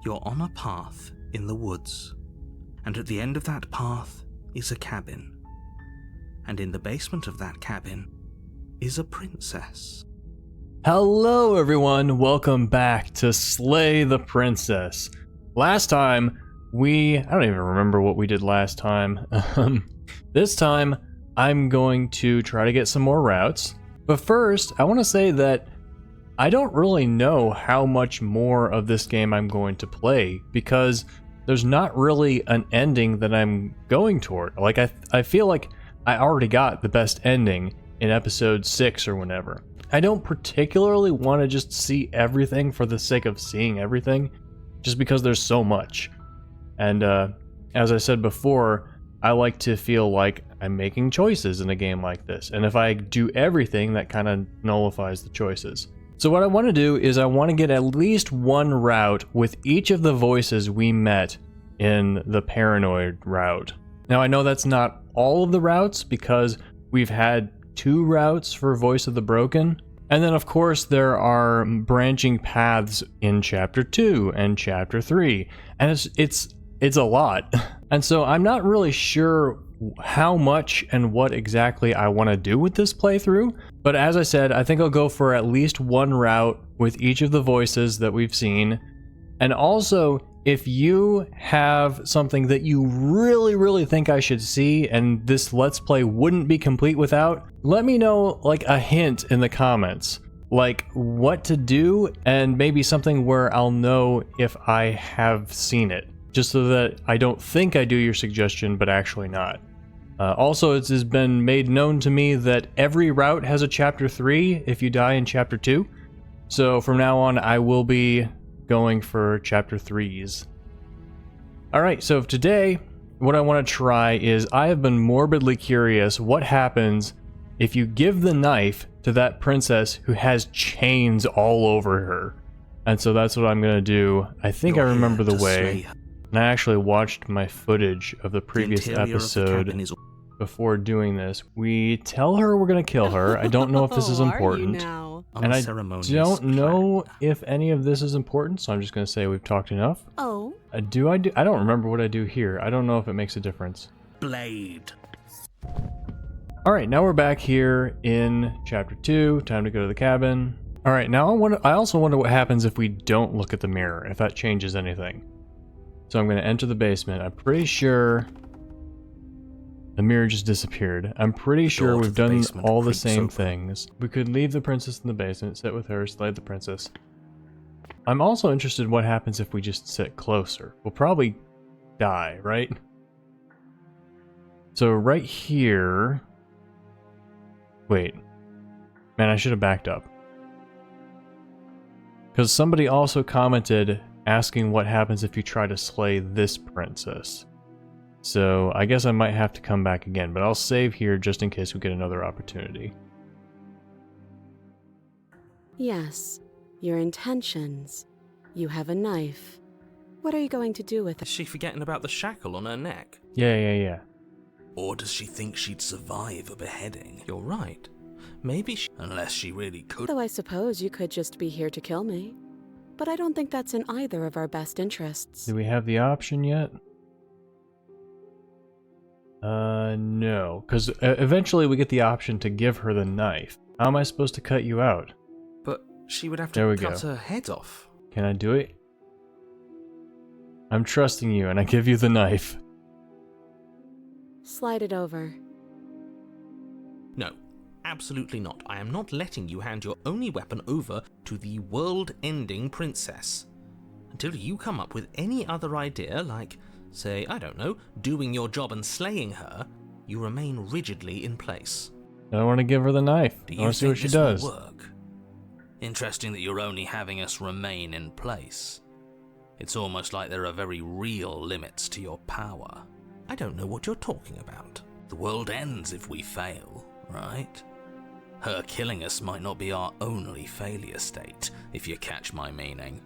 You're on a path in the woods, and at the end of that path is a cabin. And in the basement of that cabin is a princess. Hello everyone, welcome back to Slay the Princess. Last time, I don't even remember what we did last time. This time, I'm going to try to get some more routes. But first, I want to say that I don't really know how much more of this game I'm going to play, because there's not really an ending that I'm going toward. Like, I feel like I already got the best ending in episode 6 or whenever. I don't particularly want to just see everything for the sake of seeing everything, just because there's so much. And as I said before, I like to feel like I'm making choices in a game like this. And if I do everything, that kind of nullifies the choices. So what I want to do is I want to get at least one route with each of the voices we met in the Paranoid route. Now I know that's not all of the routes, because we've had 2 routes for Voice of the Broken. And then of course there are branching paths in Chapter 2 and Chapter 3. And it's a lot. And so I'm not really sure how much and what exactly I want to do with this playthrough. But as I said, I think I'll go for at least one route with each of the voices that we've seen. And also, if you have something that you really think I should see and this Let's Play wouldn't be complete without, let me know like a hint in the comments. Like what to do, and maybe something where I'll know if I have seen it. Just so that I don't think I do your suggestion, but actually not. Also, it has been made known to me that every route has a Chapter 3 if you die in Chapter 2. So from now on, I will be going for Chapter 3s. Alright, so today, what I want to try is, I have been morbidly curious what happens if you give the knife to that princess who has chains all over her. And so that's what I'm going to do. I think I remember the way. And I actually watched my footage of the previous episode before doing this. We tell her we're going to kill her. I don't know if this is important. And I don't know if any of this is important, so I'm just going to say we've talked enough. Oh. I don't remember what I do here. I don't know if it makes a difference. Blade. Alright, now we're back here in Chapter 2. Time to go to the cabin. Alright, now I also wonder what happens if we don't look at the mirror, if that changes anything. So I'm going to enter the basement. I'm pretty sure the mirror just disappeared. I'm pretty sure we've done all the same things. We could leave the princess in the basement, sit with her, slay the princess. I'm also interested in what happens if we just sit closer. We'll probably die, right? So right here... Wait. Man, I should have backed up. Because somebody also commented asking what happens if you try to slay this princess. So I guess I might have to come back again, but I'll save here just in case we get another opportunity. Yes, your intentions. You have a knife. What are you going to do with it? Is she forgetting about the shackle on her neck? Yeah. Or does she think she'd survive a beheading? You're right. Maybe unless she really could. Though I suppose you could just be here to kill me. But I don't think that's in either of our best interests. Do we have the option yet? No. Because eventually we get the option to give her the knife. How am I supposed to cut you out? But she would have to cut her head off. Can I do it? I'm trusting you, and I give you the knife. Slide it over. No. Absolutely not. I am not letting you hand your only weapon over to the world-ending princess. Until you come up with any other idea, like, say, I don't know, doing your job and slaying her, you remain rigidly in place. I don't want to give her the knife. I want to see what she does. Will work? Interesting that you're only having us remain in place. It's almost like there are very real limits to your power. I don't know what you're talking about. The world ends if we fail, right? Her killing us might not be our only failure state, if you catch my meaning.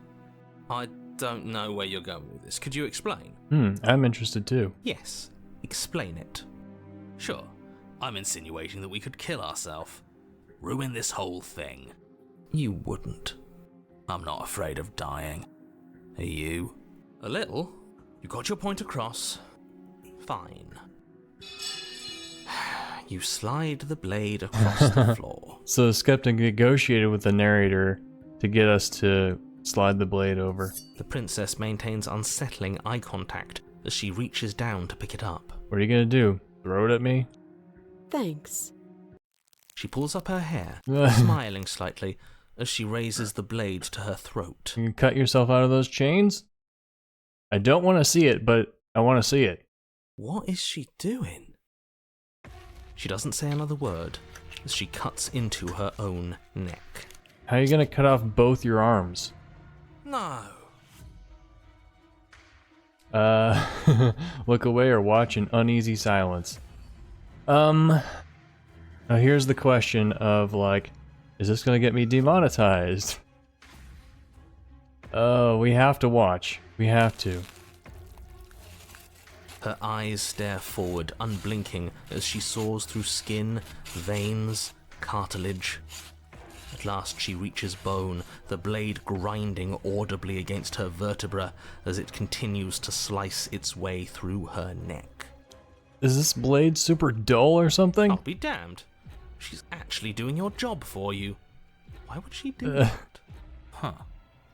I don't know where you're going with this. Could you explain? I'm interested too. Yes, explain it. Sure, I'm insinuating that we could kill ourselves. Ruin this whole thing. You wouldn't. I'm not afraid of dying. Are you? A little. You got your point across. Fine. You slide the blade across the floor. So the skeptic negotiated with the narrator to get us to slide the blade over. The princess maintains unsettling eye contact as she reaches down to pick it up. What are you gonna do? Throw it at me? Thanks. She pulls up her hair, smiling slightly as she raises the blade to her throat. You can cut yourself out of those chains? I don't want to see it, but I want to see it. What is she doing? She doesn't say another word as she cuts into her own neck. How are you gonna cut off both your arms? No. Look away or watch in uneasy silence. Now here's the question of, like, is this gonna get me demonetized? Oh, we have to watch. We have to. Her eyes stare forward, unblinking, as she saws through skin, veins, cartilage. At last she reaches bone, the blade grinding audibly against her vertebra as it continues to slice its way through her neck. Is this blade super dull or something? I'll be damned. She's actually doing your job for you. Why would she do that? Huh.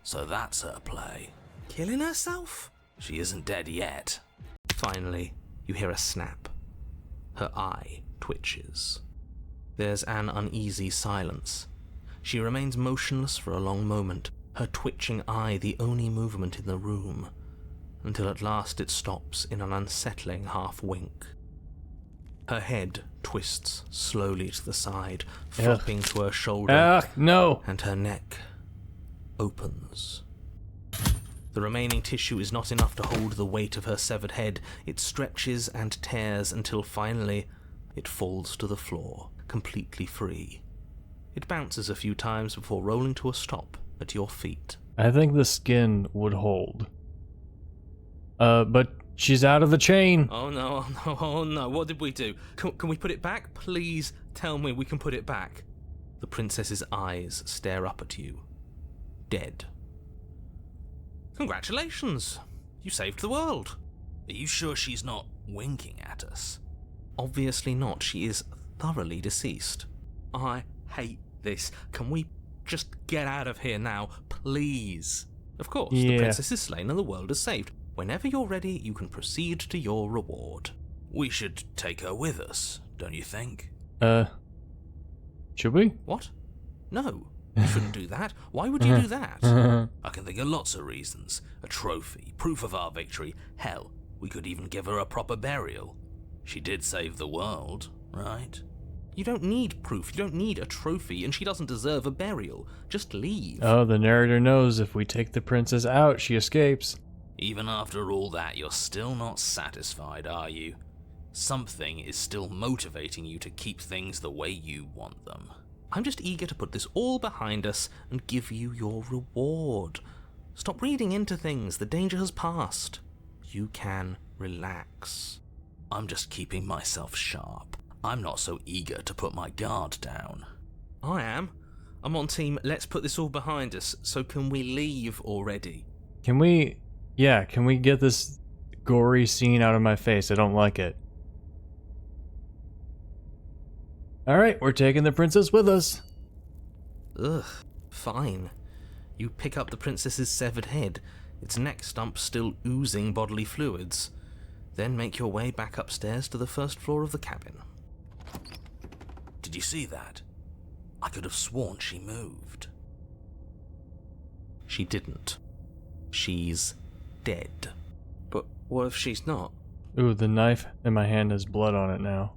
So that's her play. Killing herself? She isn't dead yet. Finally, you hear a snap. Her eye twitches. There's an uneasy silence. She remains motionless for a long moment, her twitching eye the only movement in the room, until at last it stops in an unsettling half-wink. Her head twists slowly to the side, flopping to her shoulder, no! and her neck opens. The remaining tissue is not enough to hold the weight of her severed head. It stretches and tears until finally it falls to the floor, completely free. It bounces a few times before rolling to a stop at your feet. I think the skin would hold. But she's out of the chain. Oh no, oh no, oh no, what did we do? Can we put it back? Please tell me we can put it back. The princess's eyes stare up at you. Dead. Congratulations! You saved the world. Are you sure she's not winking at us? Obviously not. She is thoroughly deceased. I hate this. Can we just get out of here now, please? Of course, the princess is slain and the world is saved. Whenever you're ready, you can proceed to your reward. We should take her with us, don't you think? Should we? What? No. You shouldn't do that. Why would you do that? I can think of lots of reasons. A trophy, proof of our victory. Hell, we could even give her a proper burial. She did save the world, right? You don't need proof, you don't need a trophy, and she doesn't deserve a burial. Just leave. Oh, the narrator knows if we take the princess out, she escapes. Even after all that, you're still not satisfied, are you? Something is still motivating you to keep things the way you want them. I'm just eager to put this all behind us and give you your reward. Stop reading into things, the danger has passed. You can relax. I'm just keeping myself sharp. I'm not so eager to put my guard down. I am. I'm on team, let's put this all behind us, so can we leave already? Can we get this gory scene out of my face? I don't like it. Alright, we're taking the princess with us. Ugh, fine. You pick up the princess's severed head, its neck stump still oozing bodily fluids. Then make your way back upstairs to the first floor of the cabin. Did you see that? I could have sworn she moved. She didn't. She's dead. But what if she's not? Ooh, the knife in my hand has blood on it now.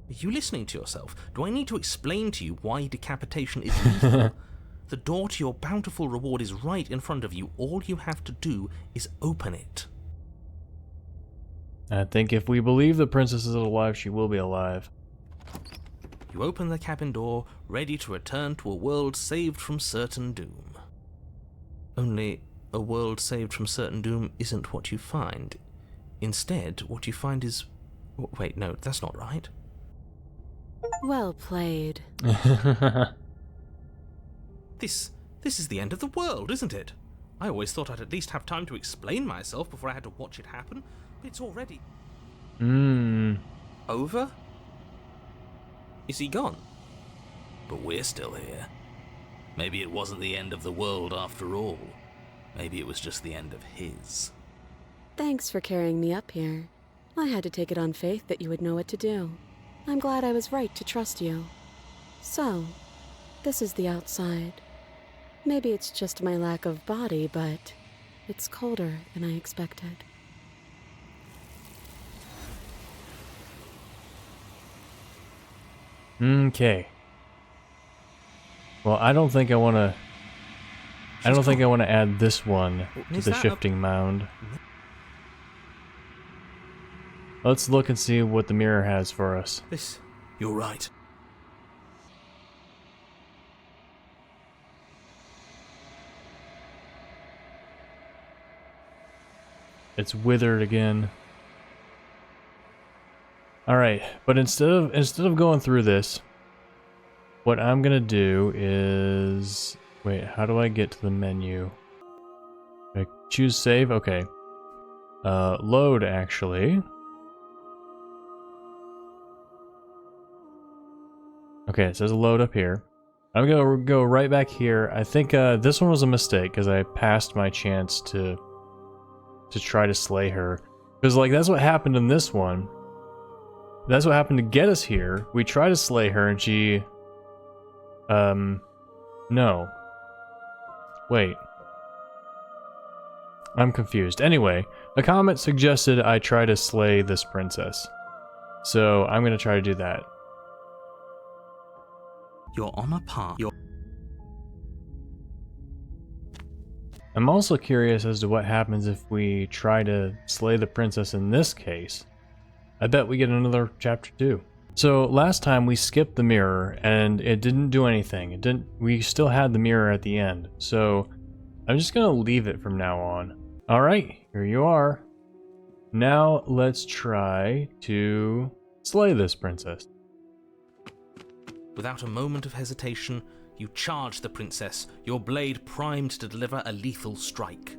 Are you listening to yourself? Do I need to explain to you why decapitation is lethal? The door to your bountiful reward is right in front of you. All you have to do is open it. I think if we believe the princess is alive, she will be alive. You open the cabin door, ready to return to a world saved from certain doom. Only, a world saved from certain doom isn't what you find. Instead, what you find is... Wait, no, that's not right. Well played. This is the end of the world, isn't it? I always thought I'd at least have time to explain myself before I had to watch it happen, but it's already... Over? Is he gone? But we're still here. Maybe it wasn't the end of the world after all. Maybe it was just the end of his. Thanks for carrying me up here. I had to take it on faith that you would know what to do. I'm glad I was right to trust you. So, this is the outside. Maybe it's just my lack of body, but it's colder than I expected. Okay. Well, I don't think I want to... I don't think I want to add this one to the shifting mound. Let's look and see what the mirror has for us. You're right. It's withered again. Alright, but instead of going through this, what I'm gonna do is... Wait, how do I get to the menu? I choose save? Okay. Load, actually. Okay, it says load up here. I'm gonna go right back here. I think this one was a mistake, because I passed my chance to try to slay her. Because, like, that's what happened in this one. That's what happened to get us here. We tried to slay her, and she... No. Wait. I'm confused. Anyway, a comment suggested I try to slay this princess. So, I'm gonna try to do that. You're on a path. I'm also curious as to what happens if we try to slay the princess in this case. I bet we get another chapter 2. So last time we skipped the mirror and it didn't do anything. We still had the mirror at the end. So I'm just gonna leave it from now on. Alright, here you are. Now let's try to slay this princess. Without a moment of hesitation, you charge the princess, your blade primed to deliver a lethal strike.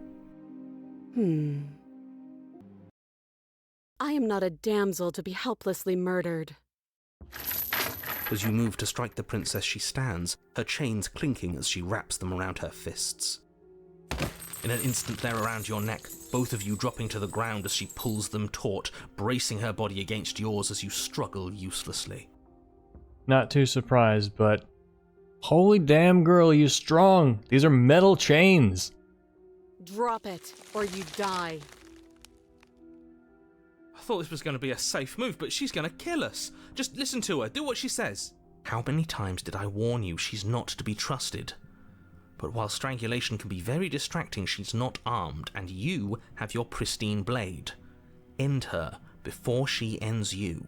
I am not a damsel to be helplessly murdered. As you move to strike the princess, she stands, her chains clinking as she wraps them around her fists. In an instant they're around your neck, both of you dropping to the ground as she pulls them taut, bracing her body against yours as you struggle uselessly. Not too surprised, but... Holy damn girl, you strong! These are metal chains! Drop it, or you die. I thought this was going to be a safe move, but she's going to kill us. Just listen to her, do what she says. How many times did I warn you she's not to be trusted? But while strangulation can be very distracting, she's not armed, and you have your pristine blade. End her before she ends you.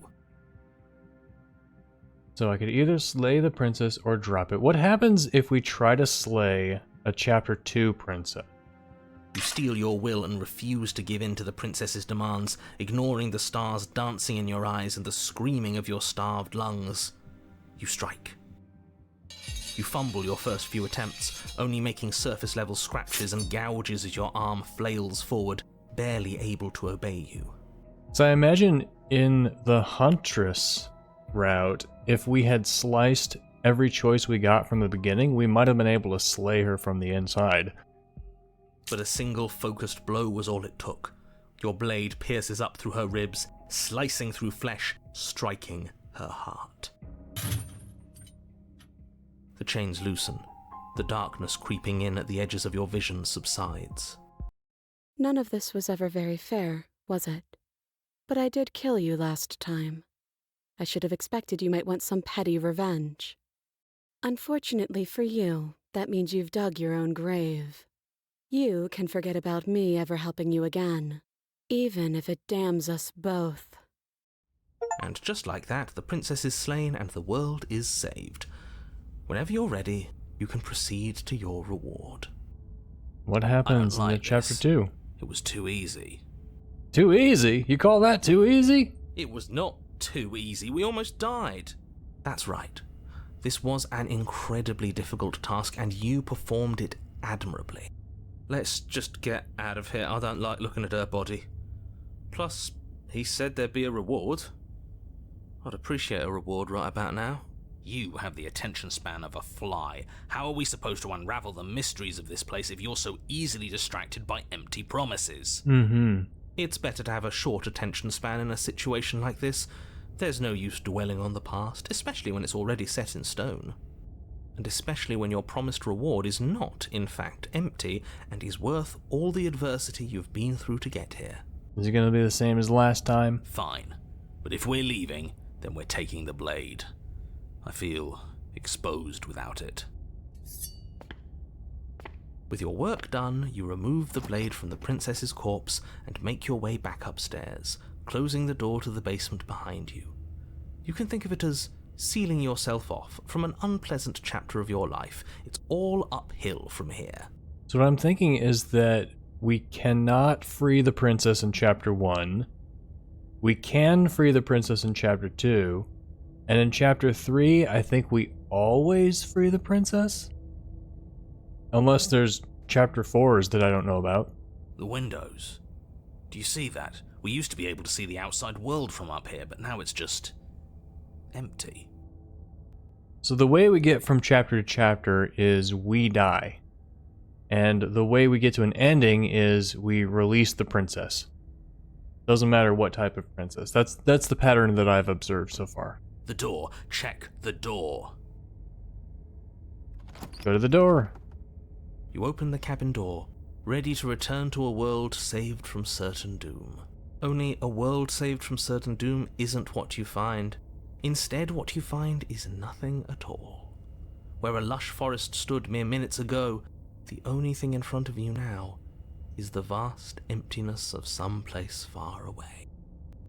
So I could either slay the princess or drop it. What happens if we try to slay a chapter 2 princess? You steel your will and refuse to give in to the princess's demands, ignoring the stars dancing in your eyes and the screaming of your starved lungs. You strike. You fumble your first few attempts, only making surface-level scratches and gouges as your arm flails forward, barely able to obey you. So I imagine in the Huntress route, if we had sliced every choice we got from the beginning, we might have been able to slay her from the inside. But a single focused blow was all it took. Your blade pierces up through her ribs, slicing through flesh, striking her heart. The chains loosen. The darkness creeping in at the edges of your vision subsides. None of this was ever very fair, was it? But I did kill you last time. I should have expected you might want some petty revenge. Unfortunately for you, that means you've dug your own grave. You can forget about me ever helping you again, even if it damns us both. And just like that, the princess is slain and the world is saved. Whenever you're ready, you can proceed to your reward. What happens in chapter 2? It was too easy. Too easy? You call that too easy? It was not too easy. We almost died. That's right. This was an incredibly difficult task, and you performed it admirably. Let's just get out of here. I don't like looking at her body. Plus, he said there'd be a reward. I'd appreciate a reward right about now. You have the attention span of a fly. How are we supposed to unravel the mysteries of this place if you're so easily distracted by empty promises? It's better to have a short attention span in a situation like this. There's no use dwelling on the past, especially when it's already set in stone. And especially when your promised reward is not, in fact, empty and is worth all the adversity you've been through to get here. Is it going to be the same as last time? Fine. But if we're leaving, then we're taking the blade. I feel exposed without it. With your work done, you remove the blade from the princess's corpse and make your way back upstairs, closing the door to the basement behind you. You can think of it as sealing yourself off from an unpleasant chapter of your life. It's all uphill from here. So what I'm thinking is that we cannot free the princess in Chapter 1. We can free the princess in Chapter 2. And in Chapter 3, I think we always free the princess? Unless there's Chapter 4s that I don't know about. The windows. Do you see that? We used to be able to see the outside world from up here, but now it's just empty. So the way we get from chapter to chapter is we die. And the way we get to an ending is we release the princess. Doesn't matter what type of princess. That's the pattern that I've observed so far. The door. Check the door. Go to the door. You open the cabin door, ready to return to a world saved from certain doom. Only a world saved from certain doom isn't what you find. Instead, what you find is nothing at all. Where a lush forest stood mere minutes ago, the only thing in front of you now is the vast emptiness of some place far away.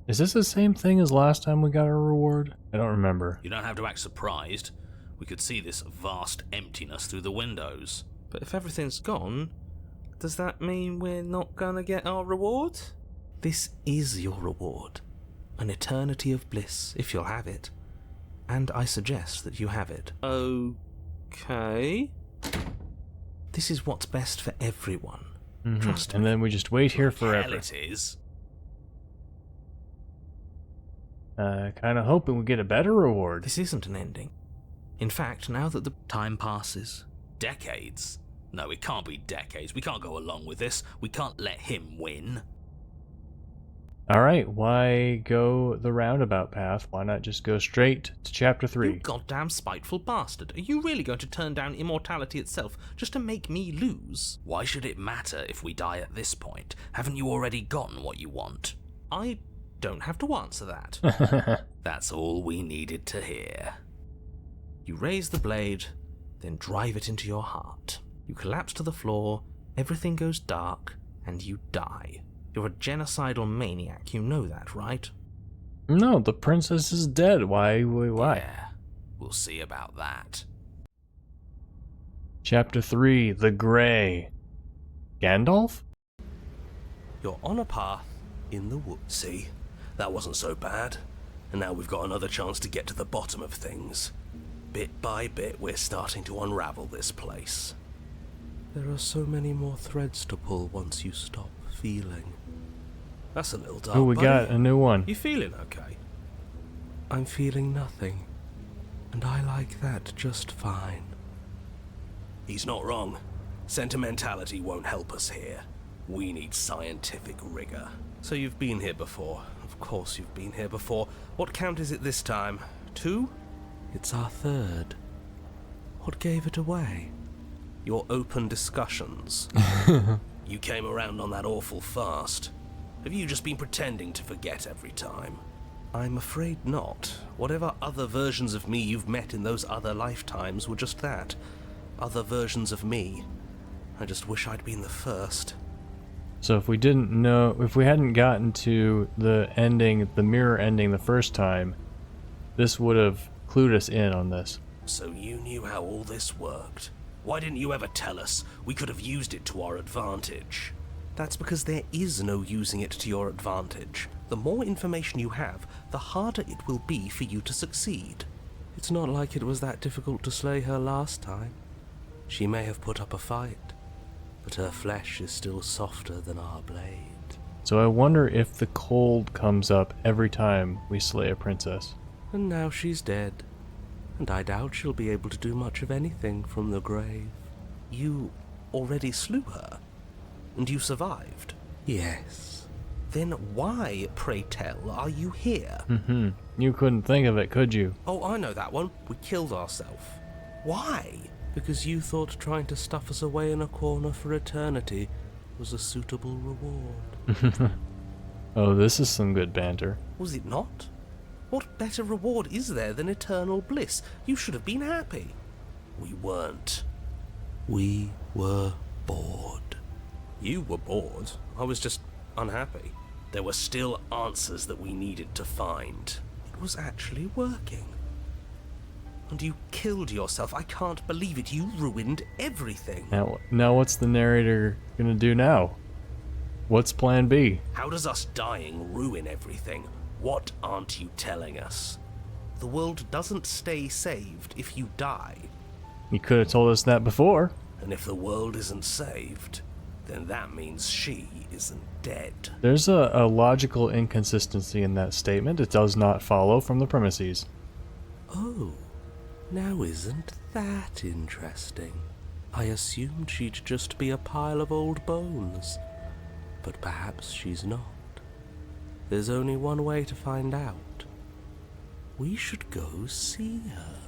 Is this the same thing as last time we got our reward? I don't remember. You don't have to act surprised. We could see this vast emptiness through the windows. But if everything's gone, does that mean we're not gonna get our reward? This is your reward. An eternity of bliss, if you'll have it. And I suggest that you have it. Okay. This is what's best for everyone. Trust me. And then we just wait here Hell forever. it is. Kind of hoping we get a better reward. This isn't an ending. In fact, now that the Time passes. Decades. No, it can't be decades. We can't go along with this. We can't let him win. Alright, why go the roundabout path? Why not just go straight to chapter 3? You goddamn spiteful bastard. Are you really going to turn down immortality itself just to make me lose? Why should it matter if we die at this point? Haven't you already gotten what you want? I don't have to answer that. That's all we needed to hear. You raise the blade, then drive it into your heart. You collapse to the floor, everything goes dark, and you die. You're a genocidal maniac, you know that, right? No, the princess is dead. Why? Yeah, we'll see about that. Chapter 3, The Grey. Gandalf? You're on a path in the woods. See, that wasn't so bad. And now we've got another chance to get to the bottom of things. Bit by bit, we're starting to unravel this place. There are so many more threads to pull once you stop feeling. That's a little dark, Oh, we buddy. got a new one. You feeling okay? I'm feeling nothing. And I like that just fine. He's not wrong. Sentimentality won't help us here. We need scientific rigor. So you've been here before. Of course you've been here before. What count is it this time? 2? It's our 3rd. What gave it away? Your open discussions. You came around on that awful fast. Have you just been pretending to forget every time? I'm afraid not. Whatever other versions of me you've met in those other lifetimes were just that. Other versions of me. I just wish I'd been the first. So if we hadn't gotten to the ending, the mirror ending the first time, this would have clued us in on this. So you knew how all this worked. Why didn't you ever tell us? We could have used it to our advantage. That's because there is no using it to your advantage. The more information you have, the harder it will be for you to succeed. It's not like it was that difficult to slay her last time. She may have put up a fight, but her flesh is still softer than our blade. So I wonder if the cold comes up every time we slay a princess. And now she's dead, and I doubt she'll be able to do much of anything from the grave. You already slew her? And you survived? Yes. Then why, pray tell, are you here? You couldn't think of it, could you? Oh, I know that one. We killed ourselves. Why? Because you thought trying to stuff us away in a corner for eternity was a suitable reward. Oh, this is some good banter. Was it not? What better reward is there than eternal bliss? You should have been happy. We weren't. We were bored. You were bored. I was just unhappy. There were still answers that we needed to find. It was actually working. And you killed yourself. I can't believe it. You ruined everything. Now what's the narrator gonna do now? What's plan B? How does us dying ruin everything? What aren't you telling us? The world doesn't stay saved if you die. You could have told us that before. And if the world isn't saved, then that means she isn't dead. There's a logical inconsistency in that statement. It does not follow from the premises. Oh, now isn't that interesting? I assumed she'd just be a pile of old bones. But perhaps she's not. There's only one way to find out. We should go see her.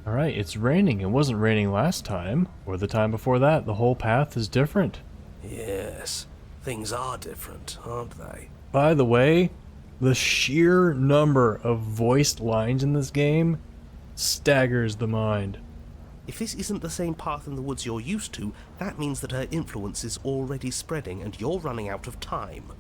Alright, it's raining. It wasn't raining last time, or the time before that. The whole path is different. Yes, things are different, aren't they? By the way, the sheer number of voiced lines in this game staggers the mind. If this isn't the same path in the woods you're used to, that means that her influence is already spreading and you're running out of time.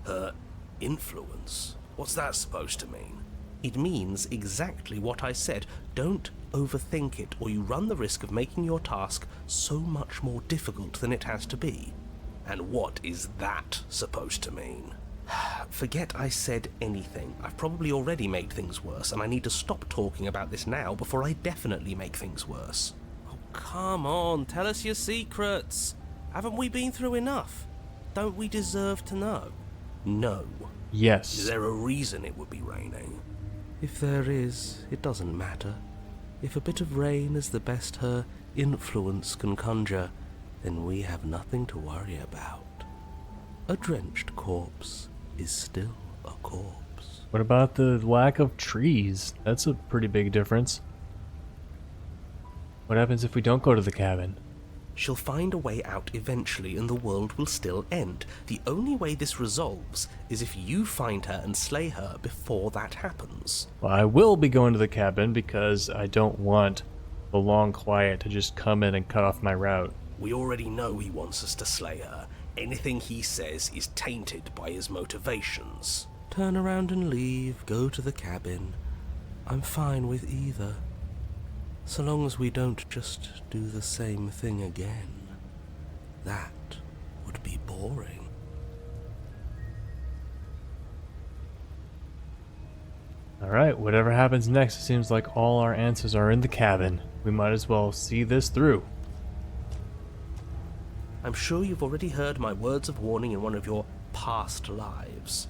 Her influence? What's that supposed to mean? It means exactly what I said. Don't overthink it, or you run the risk of making your task so much more difficult than it has to be. And what is that supposed to mean? Forget I said anything. I've probably already made things worse, and I need to stop talking about this now before I definitely make things worse. Oh, come on, tell us your secrets. Haven't we been through enough? Don't we deserve to know? No. Yes. Is there a reason it would be raining? If there is, it doesn't matter. If a bit of rain is the best her influence can conjure, then we have nothing to worry about. A drenched corpse is still a corpse. What about the lack of trees? That's a pretty big difference. What happens if we don't go to the cabin? She'll find a way out eventually and the world will still end. The only way this resolves is if you find her and slay her before that happens. Well, I will be going to the cabin because I don't want the long quiet to just come in and cut off my route. We already know he wants us to slay her. Anything he says is tainted by his motivations. Turn around and leave, go to the cabin. I'm fine with either. So long as we don't just do the same thing again. That would be boring. Alright, whatever happens next, it seems like all our answers are in the cabin. We might as well see this through. I'm sure you've already heard my words of warning in one of your past lives.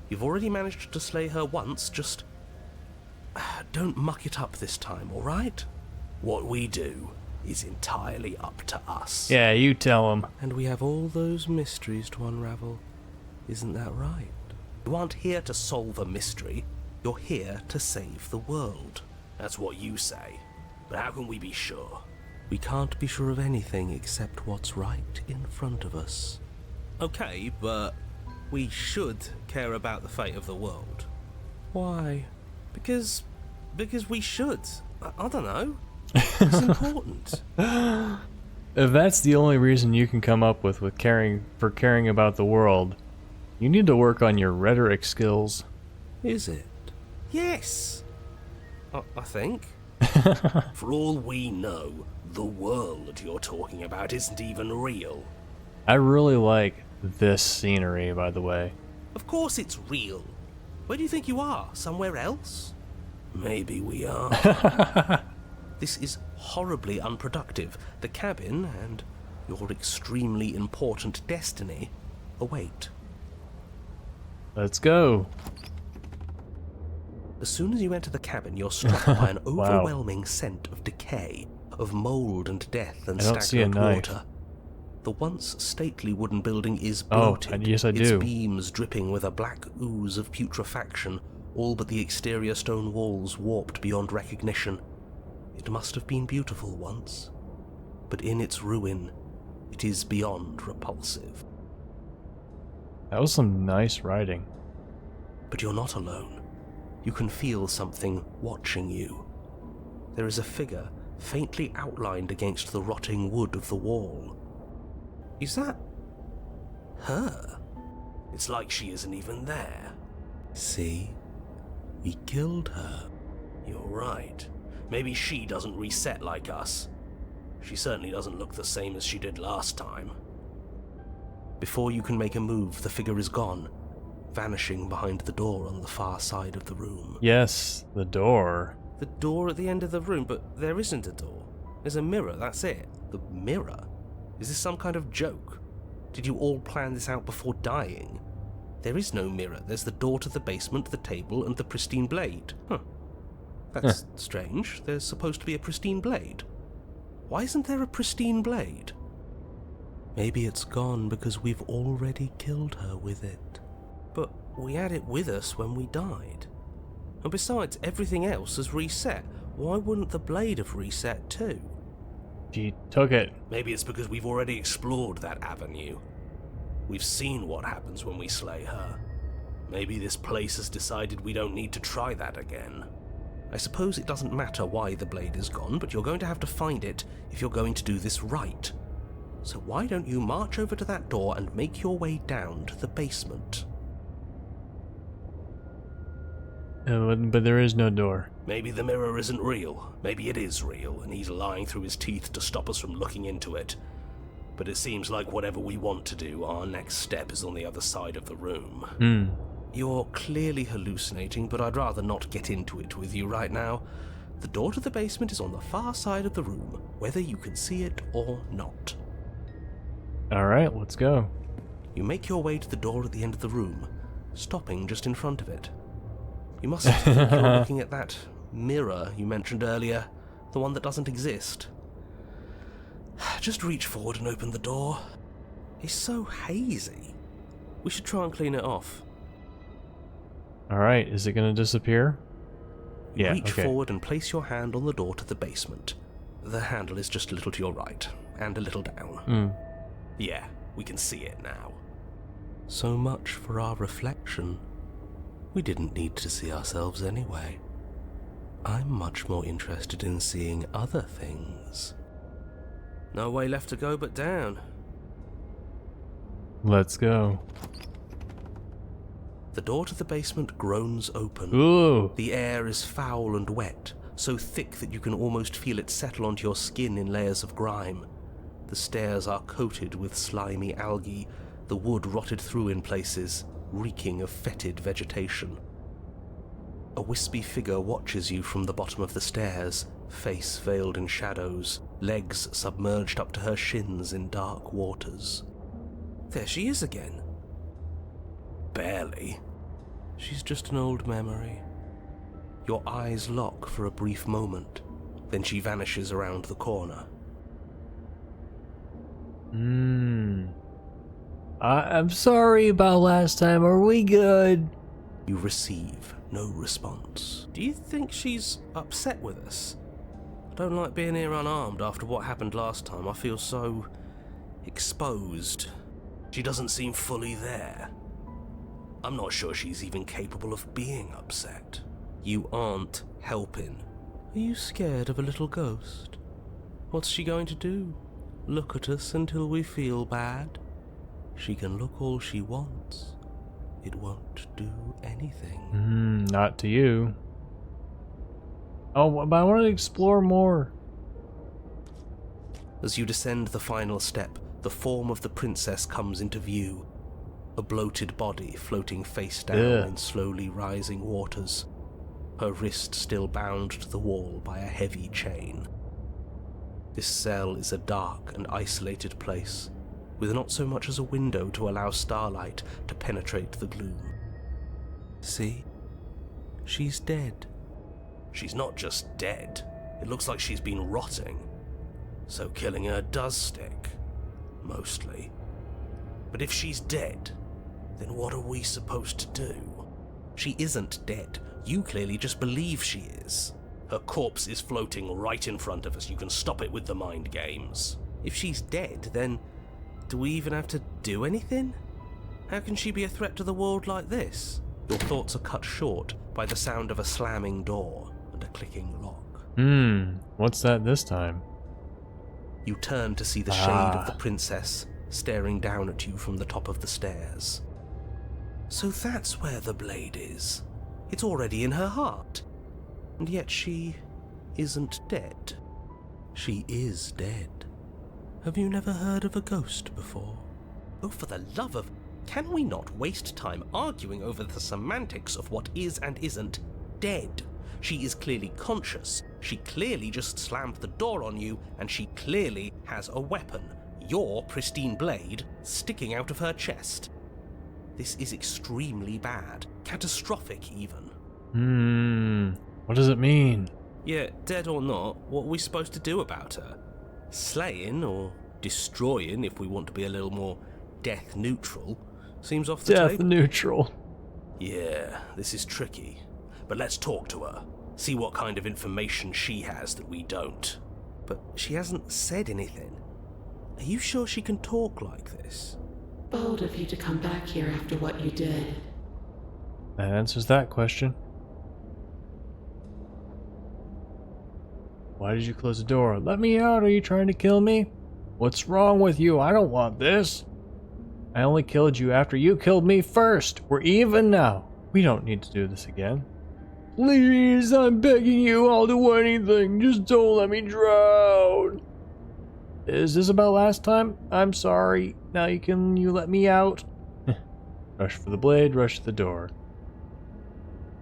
You've already managed to slay her once, just don't muck it up this time, alright? What we do is entirely up to us. Yeah, you tell him. And we have all those mysteries to unravel. Isn't that right? You aren't here to solve a mystery. You're here to save the world. That's what you say. But how can we be sure? We can't be sure of anything except what's right in front of us. Okay, but we should care about the fate of the world. Why? Because we should. I don't know. It's important. If that's the only reason you can come up with caring about the world, you need to work on your rhetoric skills. Is it? Yes. I think. For all we know, the world you're talking about isn't even real. I really like this scenery, by the way. Of course it's real. Where do you think you are? Somewhere else? Maybe we are. This is horribly unproductive. The cabin and your extremely important destiny await. Let's go. As soon as you enter the cabin, you're struck by an Wow. overwhelming scent of decay, of mold and death and I don't see a stagnant knife. water. The once stately wooden building is Oh, bloated, yes, I its do. beams dripping with a black ooze of putrefaction, all but the exterior stone walls warped beyond recognition. It must have been beautiful once, but in its ruin, it is beyond repulsive. That was some nice writing. But you're not alone. You can feel something watching you. There is a figure faintly outlined against the rotting wood of the wall. Is that her? It's like she isn't even there. See? We killed her. You're right. Maybe she doesn't reset like us. She certainly doesn't look the same as she did last time. Before you can make a move, the figure is gone, vanishing behind the door on the far side of the room. Yes, the door. The door at the end of the room, but there isn't a door. There's a mirror, that's it. The mirror? Is this some kind of joke? Did you all plan this out before dying? There is no mirror. There's the door to the basement, the table, and the pristine blade. That's strange. There's supposed to be a pristine blade. Why isn't there a pristine blade? Maybe it's gone because we've already killed her with it. But we had it with us when we died. And besides, everything else has reset. Why wouldn't the blade have reset too? She took it. Maybe it's because we've already explored that avenue. We've seen what happens when we slay her. Maybe this place has decided we don't need to try that again. I suppose it doesn't matter why the blade is gone, but you're going to have to find it if you're going to do this right. So why don't you march over to that door and make your way down to the basement? But there is no door. Maybe the mirror isn't real. Maybe it is real, and he's lying through his teeth to stop us from looking into it. But it seems like whatever we want to do, our next step is on the other side of the room. You're clearly hallucinating, but I'd rather not get into it with you right now. The door to the basement is on the far side of the room, whether you can see it or not. Alright, let's go. You make your way to the door at the end of the room, stopping just in front of it. You must think you're looking at that mirror you mentioned earlier, the one that doesn't exist. Just reach forward and open the door. It's so hazy. We should try and clean it off. Alright, is it gonna disappear? Yeah, Reach okay. forward and place your hand on the door to the basement. The handle is just a little to your right, and a little down. Yeah, we can see it now. So much for our reflection. We didn't need to see ourselves anyway. I'm much more interested in seeing other things. No way left to go but down. Let's go. The door to the basement groans open. Ooh. The air is foul and wet, so thick that you can almost feel it settle onto your skin in layers of grime. The stairs are coated with slimy algae, the wood rotted through in places, reeking of fetid vegetation. A wispy figure watches you from the bottom of the stairs, face veiled in shadows, legs submerged up to her shins in dark waters. There she is again. Barely. She's just an old memory. Your eyes lock for a brief moment, then she vanishes around the corner. I'm sorry about last time. Are we good? You receive no response. Do you think she's upset with us? I don't like being here unarmed after what happened last time. I feel so exposed. She doesn't seem fully there. I'm not sure she's even capable of being upset. You aren't helping. Are you scared of a little ghost? What's she going to do? Look at us until we feel bad? She can look all she wants. It won't do anything. Not to you. Oh, but I want to explore more. As you descend the final step, the form of the princess comes into view. A bloated body floating face down in slowly rising waters. Her wrist still bound to the wall by a heavy chain. This cell is a dark and isolated place, with not so much as a window to allow starlight to penetrate the gloom. See? She's dead. She's not just dead. It looks like she's been rotting. So killing her does stick. Mostly. But if she's dead, then what are we supposed to do? She isn't dead. You clearly just believe she is. Her corpse is floating right in front of us. You can stop it with the mind games. If she's dead, then do we even have to do anything? How can she be a threat to the world like this? Your thoughts are cut short by the sound of a slamming door and a clicking lock. What's that this time? You turn to see the shade of the princess staring down at you from the top of the stairs. So that's where the blade is. It's already in her heart. And yet she isn't dead. She is dead. Have you never heard of a ghost before? Oh, for the love of... Can we not waste time arguing over the semantics of what is and isn't dead? She is clearly conscious. She clearly just slammed the door on you, and she clearly has a weapon. Your pristine blade sticking out of her chest. This is extremely bad. Catastrophic, even. What does it mean? Yeah, dead or not, what are we supposed to do about her? Slaying, or destroying, if we want to be a little more death neutral, seems off the Death table. neutral. Yeah, this is tricky. But let's talk to her. See what kind of information she has that we don't. But she hasn't said anything. Are you sure she can talk like this? Bold of you to come back here after what you did. That answers that question. Why did you close the door? Let me out, are you trying to kill me? What's wrong with you? I don't want this. I only killed you after you killed me first. We're even now. We don't need to do this again. Please, I'm begging you, I'll do anything. Just don't let me drown. Is this about last time? I'm sorry. Now you let me out? Rush for the blade, rush to the door.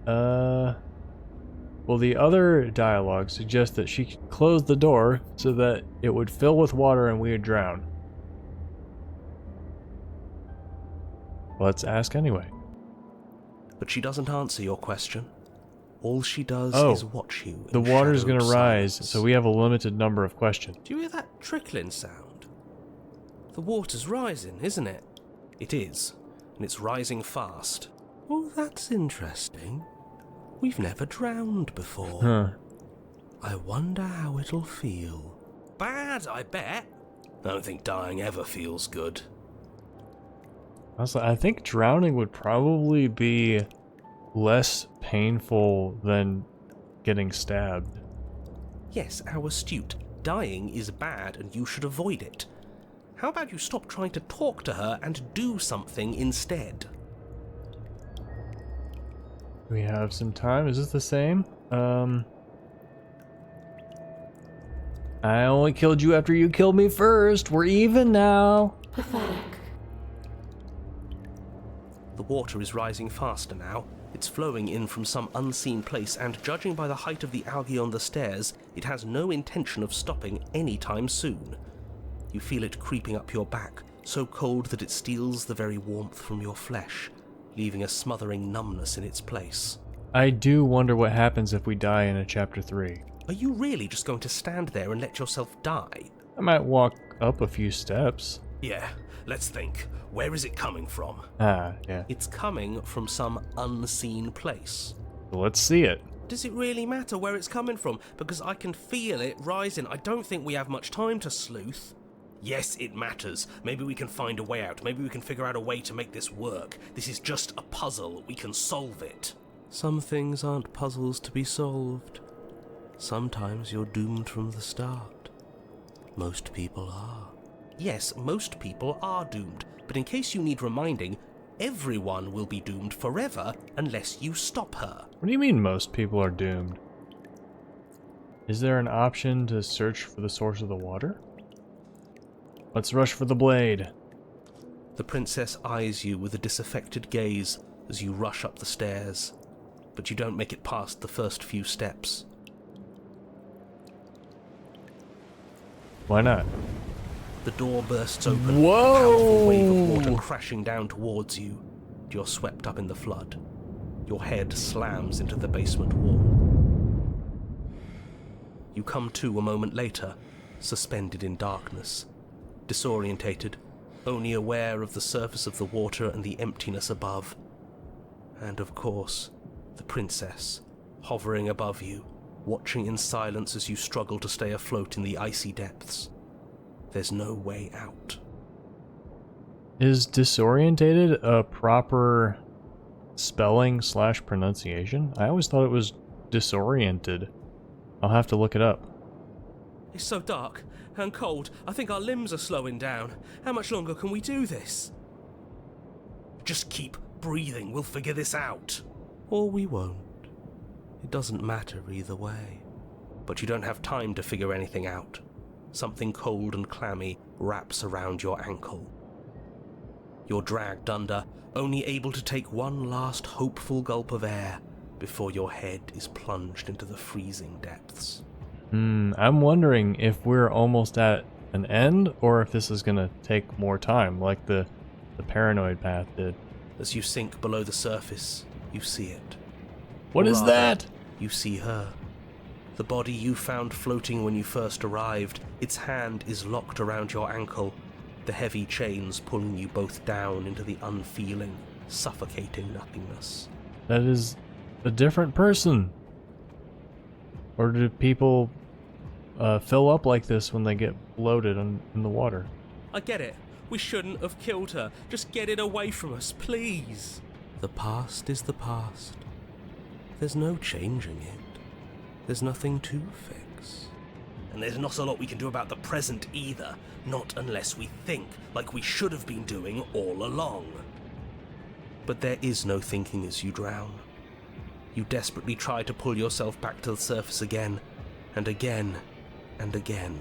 Well, the other dialogue suggests that she could close the door so that it would fill with water and we would drown. Let's ask anyway. But she doesn't answer your question. All she does is watch you. The in water's gonna shadowed rise, silence. so we have a limited number of questions. Do you hear that trickling sound? The water's rising, isn't it? It is, and it's rising fast. Oh, that's interesting. We've never drowned before. Huh. I wonder how it'll feel. Bad, I bet. I don't think dying ever feels good. Also, I think drowning would probably be less painful than getting stabbed. Yes, how astute. Dying is bad and you should avoid it. How about you stop trying to talk to her and do something instead? We have some time. Is this the same? I only killed you after you killed me first. We're even now. Pathetic. The water is rising faster now. It's flowing in from some unseen place, and judging by the height of the algae on the stairs, it has no intention of stopping anytime soon. You feel it creeping up your back, so cold that it steals the very warmth from your flesh, leaving a smothering numbness in its place. I do wonder what happens if we die in a chapter 3. Are you really just going to stand there and let yourself die? I might walk up a few steps. Yeah, let's think. Where is it coming from? Yeah. It's coming from some unseen place. Let's see it. Does it really matter where it's coming from? Because I can feel it rising. I don't think we have much time to sleuth. Yes, it matters. Maybe we can find a way out. Maybe we can figure out a way to make this work. This is just a puzzle. We can solve it. Some things aren't puzzles to be solved. Sometimes you're doomed from the start. Most people are. Yes, most people are doomed. But in case you need reminding, everyone will be doomed forever unless you stop her. What do you mean most people are doomed? Is there an option to search for the source of the water? Let's rush for the blade. The princess eyes you with a disaffected gaze as you rush up the stairs, but you don't make it past the first few steps. Why not? The door bursts open, Whoa! a powerful wave of water crashing down towards you. You're swept up in the flood. Your head slams into the basement wall. You come to a moment later, suspended in darkness, disorientated, only aware of the surface of the water and the emptiness above. And of course, the princess, hovering above you, watching in silence as you struggle to stay afloat in the icy depths. There's no way out. Is disorientated a proper spelling / pronunciation? I always thought it was disoriented. I'll have to look it up. It's so dark and cold, I think our limbs are slowing down. How much longer can we do this? Just keep breathing, we'll figure this out. Or we won't. It doesn't matter either way. But you don't have time to figure anything out. Something cold and clammy wraps around your ankle. You're dragged under, only able to take one last hopeful gulp of air before your head is plunged into the freezing depths. I'm wondering if we're almost at an end, or if this is gonna take more time, like the paranoid path did. As you sink below the surface, you see it. What Or is rather, that? You see her. The body you found floating when you first arrived, its hand is locked around your ankle, the heavy chains pulling you both down into the unfeeling, suffocating nothingness. That is a different person. Or do people fill up like this when they get bloated in the water? I get it. We shouldn't have killed her. Just get it away from us, please. The past is the past. There's no changing it. There's nothing to fix. And there's not a lot we can do about the present either. Not unless we think like we should have been doing all along. But there is no thinking as you drown. You desperately try to pull yourself back to the surface again, and again, and again.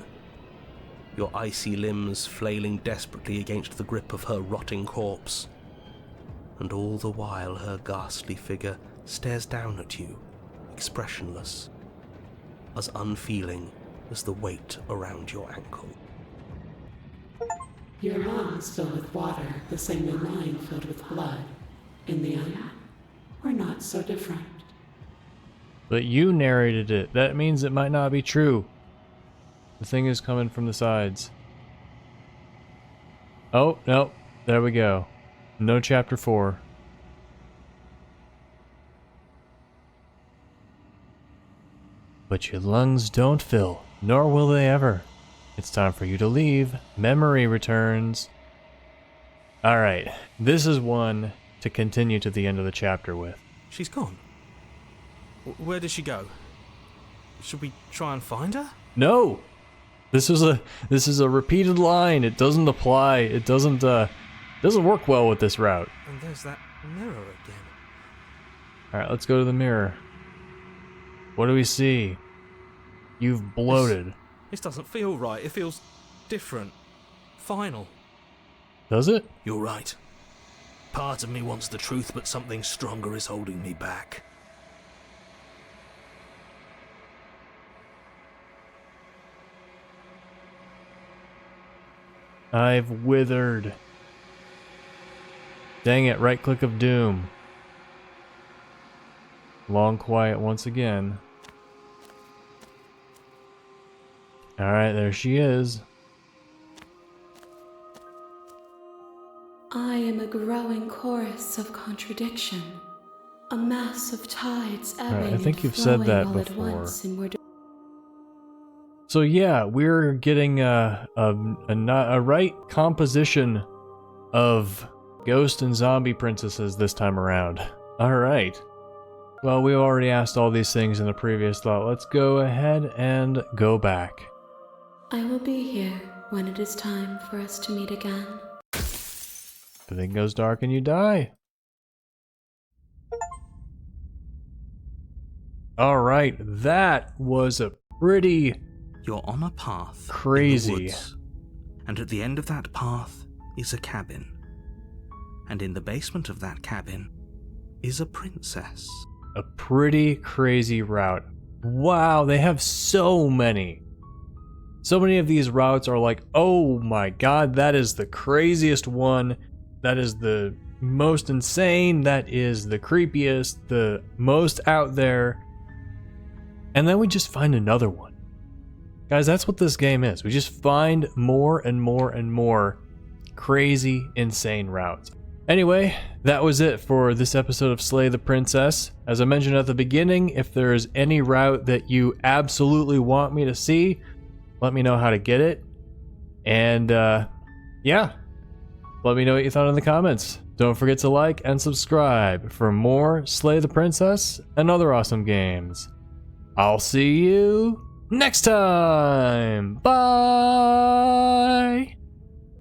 Your icy limbs flailing desperately against the grip of her rotting corpse. And all the while her ghastly figure stares down at you, expressionless, as unfeeling as the weight around your ankle. Your lungs filled with water, the same as mine filled with blood. In the end, we're not so different. But you narrated it. That means it might not be true. The thing is coming from the sides. Oh, no. There we go. No chapter 4. But your lungs don't fill, nor will they ever. It's time for you to leave. Memory returns. Alright, this is one to continue to the end of the chapter with. She's gone. Where did she go? Should we try and find her? No! This is a repeated line. It doesn't apply. It doesn't work well with this route. And there's that mirror again. Alright, let's go to the mirror. What do we see? You've bloated. This doesn't feel right. It feels different. Final. Does it? You're right. Part of me wants the truth, but something stronger is holding me back. I've withered. Dang it, right click of doom. Long quiet once again. Alright, there she is. I am a growing chorus of contradiction, a mass of tides ebbing I think and you've said that flowing all before. at once inward. So yeah, we're getting a right composition of ghost and zombie princesses this time around. Alright. Well, we already asked all these things in the previous thought. Let's go ahead and go back. I will be here when it is time for us to meet again. Everything goes dark and you die. Alright, that was a pretty You're on a path in the crazy. woods, and at the end of that path is a cabin. And in the basement of that cabin is a princess. A pretty crazy route. Wow, they have so many. So many of these routes are like, oh my god, that is the craziest one. That is the most insane. That is the creepiest, the most out there. And then we just find another one. Guys, that's what this game is. We just find more and more and more crazy, insane routes. Anyway, that was it for this episode of Slay the Princess. As I mentioned at the beginning, if there's any route that you absolutely want me to see, let me know how to get it. And yeah, let me know what you thought in the comments. Don't forget to like and subscribe for more Slay the Princess and other awesome games. I'll see you next time. Bye!